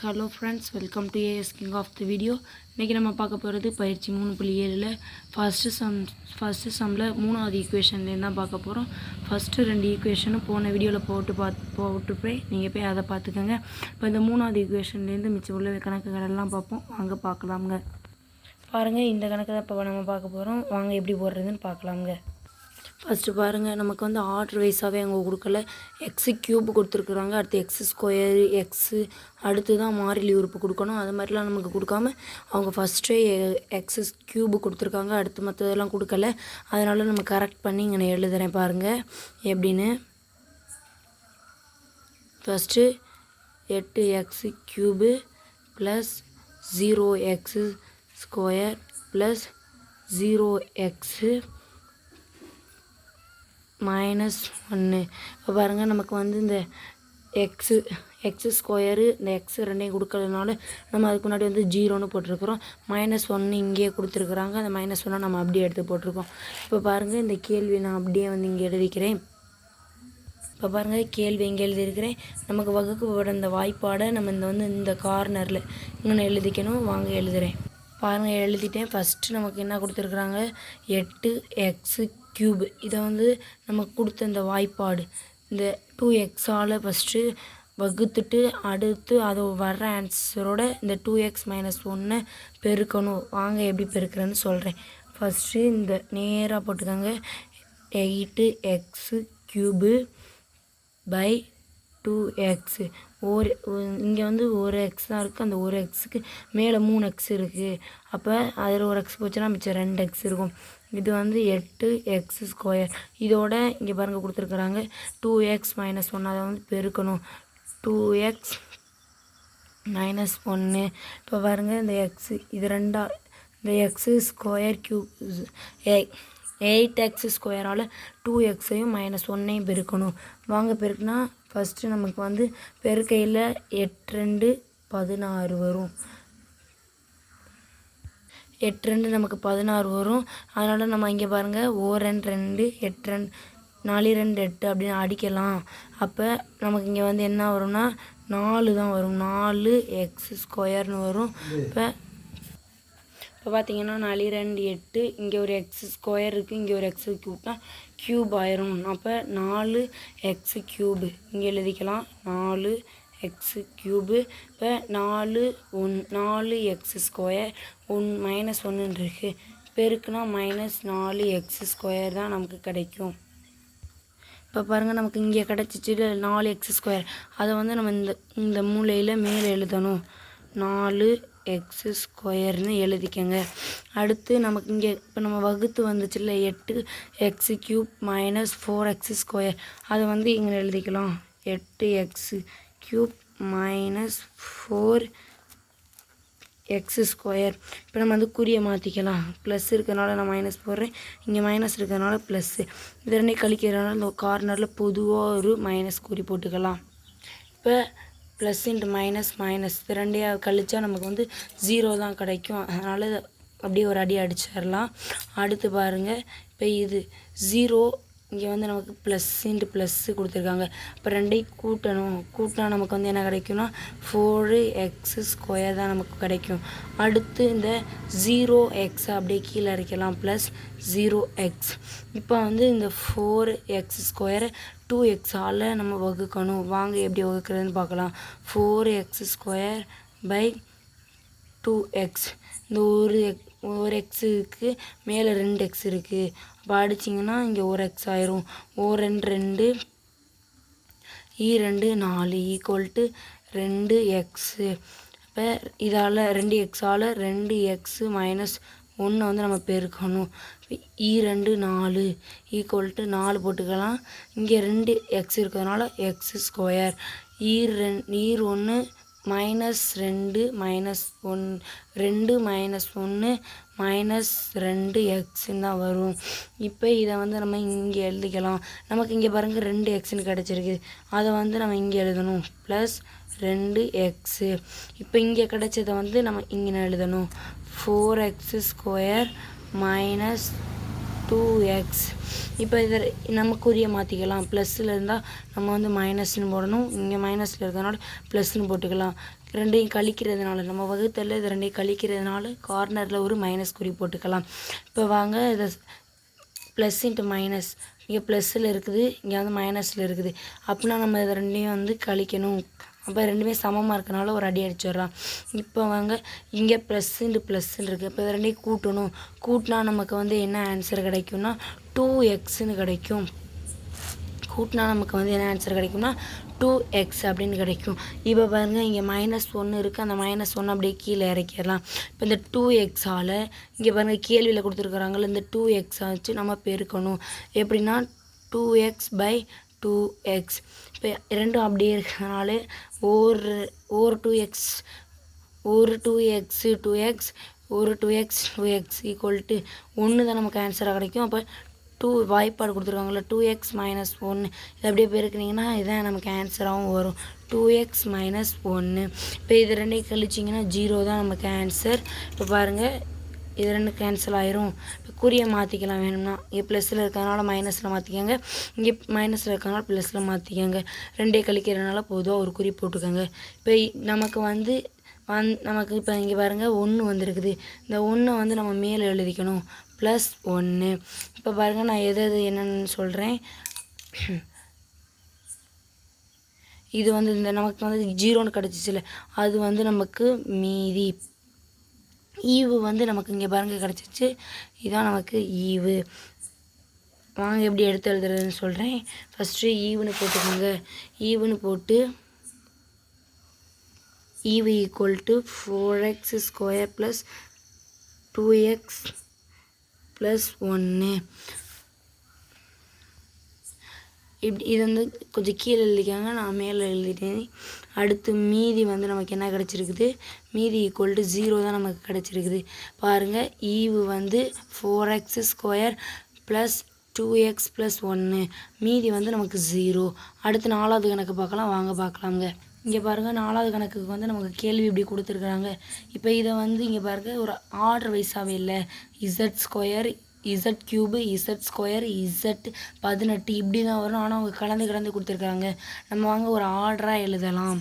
Hello friends, welcome to AS king of the video. இன்றைக்கி நம்ம பார்க்க போகிறது பயிற்சி 3.7 ஃபஸ்ட்டு சம்மில் 3வது ஈக்குவேஷன்லேருந்து தான் பார்க்க போகிறோம். ஃபஸ்ட்டு 2 ஈக்குவேஷனும் போன வீடியோவில் போட்டுப்போய் நீங்கள் போய் அதை பார்த்துக்கோங்க. இப்போ இந்த 3வது ஈக்குவேஷன்லேருந்து மிச்சம் உள்ள கணக்குகள் எல்லாம் பார்ப்போம். வாங்க பார்க்கலாமுங்க. பாருங்கள், இந்த கணக்கு தான் இப்போ நம்ம பார்க்க போகிறோம். வாங்க எப்படி போடுறதுன்னு பார்க்கலாமுங்க. ஃபஸ்ட்டு பாருங்கள், நமக்கு வந்து ஆர்டர் வைஸாகவே அவங்க கொடுக்கல. எக்ஸு க்யூப் கொடுத்துருக்குறாங்க, அடுத்து எக்ஸு ஸ்கொயரு எக்ஸு, அடுத்து தான் மாறிலி உறுப்பு கொடுக்கணும். அது மாதிரிலாம் நமக்கு கொடுக்காம அவங்க ஃபஸ்ட்டே எக்ஸு க்யூபு கொடுத்துருக்காங்க, அடுத்து மற்றதெல்லாம் கொடுக்கல. அதனால் நம்ம கரெக்ட் பண்ணி இங்கே நான் எழுதுகிறேன் பாருங்கள் எப்படின்னு. First 8x cube plus 0x square plus 0x -1. இப்போ பாருங்கள், நமக்கு வந்து இந்த எக்ஸு ஸ்கொயரு இந்த எக்ஸு ரெண்டையும் கொடுக்கறதுனால நம்ம அதுக்கு முன்னாடி வந்து 0ன்னு போட்டிருக்கிறோம். -1 இங்கேயே கொடுத்துருக்குறாங்க. அந்த -1 நம்ம அப்படியே எடுத்து போட்டிருக்கோம். இப்போ பாருங்கள், இந்த கேள்வி நான் அப்படியே வந்து இங்கே எழுதிக்கிறேன். இப்போ பாருங்கள், கேள்வி இங்கே எழுதியிருக்கிறேன். நமக்கு வகுக்கப்பட இந்த வாய்ப்பாடை நம்ம இந்த கார்னரில் இங்கே எழுதிக்கணும். வாங்க எழுதுகிறேன். பாருங்கள், எழுதிட்டேன். ஃபஸ்ட்டு நமக்கு என்ன கொடுத்துருக்குறாங்க, 8x க்யூப். இதை வந்து நமக்கு கொடுத்த இந்த வாய்ப்பாடு இந்த 2xஆல் ஃபஸ்ட்டு வகுத்துட்டு அடுத்து அது வர்ற ஆன்சரோட இந்த 2x - 1 பெருக்கணும். வாங்க எப்படி பெருக்கிறேன்னு சொல்கிறேன். ஃபஸ்ட்டு இந்த நேராக போட்டுக்கோங்க. 8x cube by 2x. இங்கே வந்து ஒரு எக்ஸ் தான் இருக்குது. அந்த ஒரு எக்ஸுக்கு மேலே 3x இருக்குது. அப்போ அதில் ஒரு எக்ஸ் போச்சுன்னா மிச்சம் 2x இருக்கும். இது வந்து 8x ஸ்கொயர். இதோட இங்கே பாருங்கள் கொடுத்துருக்குறாங்க 2x - 1. அதை வந்து பெருக்கணும். 2x - 1. இப்போ பாருங்கள், இந்த எக்ஸு இது இந்த எக்ஸு ஸ்கொயர் க்யூப் 8x ஸ்கொயரால் 2xையும் -1ஐயும் பெருக்கணும். வாங்க பெருக்குனா ஃபஸ்ட்டு நமக்கு வந்து பெருக்கையில் 8 2 16 வரும். 8 2 நமக்கு 16 வரும். அதனால் நம்ம இங்கே பாருங்கள், 2 2 8 2 4 2 8 அப்படின்னு அடிக்கலாம். அப்போ நமக்கு இங்கே வந்து என்ன வரும்னா 4 தான் வரும். 4x ஸ்கொயர்னு வரும். இப்போ பார்த்தீங்கன்னா 4 2 8, இங்கே ஒரு எக்ஸ் ஸ்கொயர் இருக்குது, இங்கே ஒரு எக்ஸ் க்யூப்னா க்யூப் ஆயிரும். அப்போ 4x க்யூபு இங்கே எழுதிக்கலாம். 4x cube. இப்போ 4x ஸ்கொயர் -1 இருக்குது. பெருக்குனா -4x ஸ்கொயர் தான் நமக்கு கிடைக்கும். இப்போ பாருங்கள், நமக்கு இங்கே கிடச்சிச்சு 4x ஸ்கொயர். அதை வந்து நம்ம இந்த மூலையில் மேலே எழுதணும். 4x ஸ்கொயர்னு எழுதிக்கங்க. அடுத்து நமக்கு இங்கே இப்போ நம்ம வகுத்து வந்துச்சுல்ல 8x க்யூப் -4x ஸ்கொயர். அதை வந்து இங்கே எழுதிக்கலாம். 8x cube -4x square. இப்போ நம்ம வந்து குறியை மாற்றிக்கலாம். ப்ளஸ் இருக்கிறதுனால நான் மைனஸ் போடுறேன், இங்கே மைனஸ் இருக்கிறதுனால ப்ளஸ்ஸு. இது ரெண்டையும் கழிக்கிறதுனால இந்த கார்னரில் பொதுவாக ஒரு மைனஸ் குறி போட்டுக்கலாம். இப்போ ப்ளஸ் இன்ட்டு மைனஸ் இது ரெண்டையாக கழிச்சா நமக்கு வந்து 0 தான் கிடைக்கும். அதனால் அப்படியே ஒரு அடி அடிச்சிடலாம். அடுத்து பாருங்கள், இப்போ இது 0, இங்கே வந்து நமக்கு ப்ளஸ் இன்ட்டு ப்ளஸ்ஸு கொடுத்துருக்காங்க. இப்போ ரெண்டையும் கூட்டினா நமக்கு வந்து என்ன கிடைக்கும்னா 4x ஸ்கொயர் தான் நமக்கு கிடைக்கும். அடுத்து இந்த 0x அப்படியே கீழே இறக்கலாம். Plus 0x. இப்போ வந்து இந்த 4x ஸ்கொயரை 2xஆல் நம்ம வகுக்கணும். வாங்க எப்படி வகுக்கிறதுன்னு பார்க்கலாம். 4x square by 2x. இந்த ஒரு எக்ஸுக்கு மேலே 2x இருக்குது. அப்போ அடிச்சிங்கன்னா இங்கே ஒரு எக்ஸ் ஆயிரும். 2 2 2 4 ஈக்குவல் டு 2x. இப்போ இதால் 2xஆல் 2x -1 வந்து நம்ம பெருக்கணும். 2 4 ஈக்குவல் டு 4 போட்டுக்கலாம். இங்கே 2x இருக்கிறதுனால x ஸ்கொயர். 1 -2 -1 -2x தான் வரும். இப்போ இதை வந்து நம்ம இங்கே எழுதிக்கலாம். நமக்கு இங்கே பாருங்கள் 2xன்னு கிடச்சிருக்கு. அதை வந்து நம்ம இங்கே எழுதணும். Plus 2x. இப்போ இங்கே கிடைச்சதை வந்து நம்ம இங்கே எழுதணும். 4x square -2x. இப்போ இதை நம்ம குறியை மாற்றிக்கலாம். ப்ளஸ்ஸில் இருந்தால் நம்ம வந்து மைனஸ்ன்னு போடணும். இங்கே மைனஸில் இருக்கிறதுனால ப்ளஸ்ன்னு போட்டுக்கலாம். ரெண்டையும் கழிக்கிறதுனால நம்ம வகுத்தலில் இது ரெண்டையும் கழிக்கிறதுனால கார்னரில் ஒரு மைனஸ் குறி போட்டுக்கலாம். இப்போ வாங்க இதை ப்ளஸ் இன்ட்டு மைனஸ், இங்கே ப்ளஸ்ஸில் இருக்குது, இங்கே வந்து மைனஸில் இருக்குது. அப்படின்னா நம்ம இதை ரெண்டையும் வந்து கழிக்கணும். அப்போ ரெண்டுமே சமமாக இருக்கனால ஒரு அடி அடிச்சிடலாம். இப்போ வாங்க இங்கே ப்ளஸ் இன்ட்டு ப்ளஸ்ன்னு இருக்குது. இப்போ இதை ரெண்டையும் கூட்டணும். கூட்டினா நமக்கு வந்து என்ன ஆன்சர் கிடைக்கும்னா 2xன்னு கிடைக்கும். கூட்டினா நமக்கு வந்து என்ன ஆன்சர் கிடைக்கும்னா 2x அப்படின்னு கிடைக்கும். இப்போ பாருங்கள் இங்கே -1 இருக்குது, அந்த -1 அப்படியே கீழே இறக்கிடலாம். இப்போ இந்த 2xஆல் இங்கே பாருங்கள் கேள்வியில் கொடுத்துருக்குறாங்கள இந்த 2x வச்சு நம்ம பெருக்கணும். எப்படின்னா 2x/2x. இப்போ ரெண்டும் அப்படியே இருக்கிறதுனால ஒரு 2x 2x ஒரு 2x 2x = 1 தான் நமக்கு ஆன்சராக கிடைக்கும். அப்போ 2 வாய்ப்பாடு கொடுத்துருக்காங்களா 2x - 1 இது அப்படியே பெருக்குனிங்கன்னா இதான் நமக்கு ஆன்சராகவும் வரும் 2x - 1. இப்போ இது ரெண்டையும் கழிச்சிங்கன்னா 0 தான் நமக்கு ஆன்சர். இப்போ பாருங்கள் இது ரெண்டு கேன்சல் ஆயிரும். இப்போ குறியை மாற்றிக்கலாம் வேணும்னா. இங்கே ப்ளஸில் இருக்கிறதுனால மைனஸில் மாற்றிக்கோங்க, இங்கே மைனஸில் இருக்கிறதுனால ப்ளஸில் மாற்றிக்கோங்க. ரெண்டே கழிக்கிறதுனால பொதுவாக ஒரு குறி போட்டுக்கோங்க. இப்போ நமக்கு வந்து நமக்கு இப்போ இங்கே பாருங்கள் 1 வந்துருக்குது. இந்த 1 வந்து நம்ம மேலே எழுதிக்கணும் +1. இப்போ பாருங்கள் நான் எது என்னென்னு சொல்கிறேன். இது வந்து இந்த நமக்கு வந்து 0ன்னு கிடச்சிச்சில்ல, அது வந்து நமக்கு மீதி. ஈவு வந்து நமக்கு இங்கே பாருங்கள் கிடச்சிச்சு, இதுதான் நமக்கு ஈவு. வாங்க எப்படி எடுத்து எழுதுறதுன்னு சொல்கிறேன். ஃபஸ்ட்டு ஈவுன்னு போட்டுக்கோங்க. ஈவுன்னு போட்டு ஈவு = 4x² + 2x + 1. இப்படி இது வந்து கொஞ்சம் கீழே எழுதிக்காங்க, நான் மேலே எழுதிட்டேன். அடுத்து மீதி வந்து நமக்கு என்ன கிடச்சிருக்குது, மீதி = 0 தான் நமக்கு கிடச்சிருக்குது. பாருங்கள் ஈவு வந்து 4x² + 2x + 1. மீதி வந்து நமக்கு 0. அடுத்து 4வது கணக்கு பார்க்கலாம், வாங்க பார்க்கலாங்க. இங்கே பாருங்கள் 4வது கணக்குக்கு வந்து நமக்கு கேள்வி இப்படி கொடுத்துருக்குறாங்க. இப்போ இதை வந்து இங்கே பாருங்கள் ஒரு ஆர்டர் வைஸாகவே இல்லை, z², z³ z² z18 இப்படி தான் வரும். ஆனால் அவங்க கலந்து கொடுத்துருக்காங்க. நம்ம வாங்க ஒரு ஆர்டராக எழுதலாம்.